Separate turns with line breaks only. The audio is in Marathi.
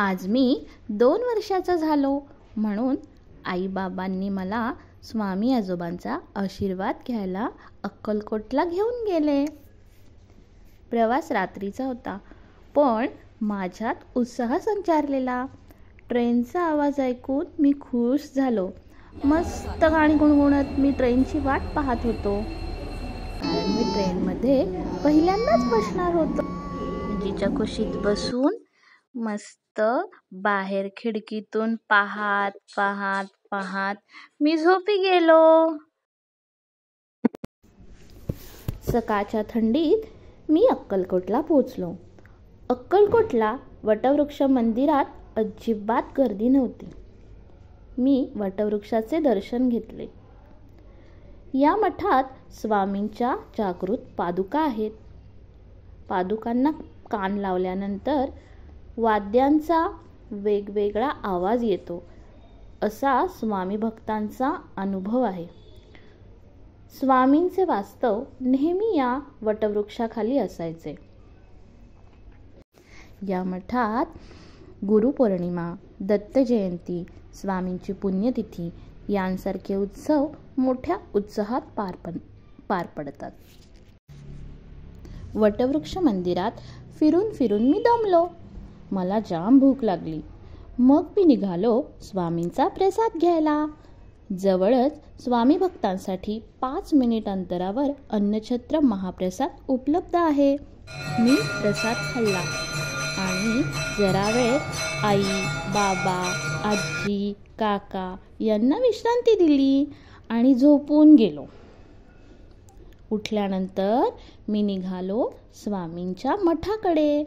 आज मी 2 वर्षाचा झालो म्हणून आईबाबांनी मला स्वामी आजोबांचा आशीर्वाद घ्यायला अक्कलकोटला घेऊन गेले. प्रवास रात्रीचा होता, पण माझ्यात उत्साह संचारलेला. ट्रेनचा आवाज ऐकून मी खुश झालो. मस्त गाणी गुणगुणत मी ट्रेनची वाट पाहत होतो, कारण मी ट्रेनमध्ये पहिल्यांदाच बसणार होतो. जिच्या कुशीत बसून मस्त बाहेर खिडकीतून पाहत पाहत पाहत मी झोपी गेलो. सकाळच्या थंडीत मी अक्कलकोटला पोचलो. अक्कलकोटला वटवृक्ष मंदिरात अजिबात गर्दी नव्हती. मी वटवृक्षाचे दर्शन घेतले. या मठात स्वामींच्या जागृत पादुका आहेत. पादुकांना कान लावल्यानंतर वाद्यांचा वेगवेगळा आवाज येतो, असा स्वामी भक्तांचा अनुभव आहे. स्वामींचे वास्तव नेहमी या वटवृक्षाखाली असायचे. या मठात गुरुपौर्णिमा, दत्त जयंती, स्वामींची पुण्यतिथी यांसारखे उत्सव मोठ्या उत्साहात पार पडतात. वटवृक्ष मंदिरात फिरून फिरून मी दमलो. मला जाम भूक लागली. मग मी निघालो स्वामींचा प्रसाद घ्यायला. जवळच स्वामी भक्तांसाठी 5 मिनिट अंतरावर अन्नछत्र महाप्रसाद उपलब्ध आहे. मी प्रसाद खाल्ला आणि जरा वेळ आई, बाबा, आजी, काका यांना विश्रांती दिली आणि झोपून गेलो. उठल्यानंतर मी निघालो स्वामींच्या मठाकडे.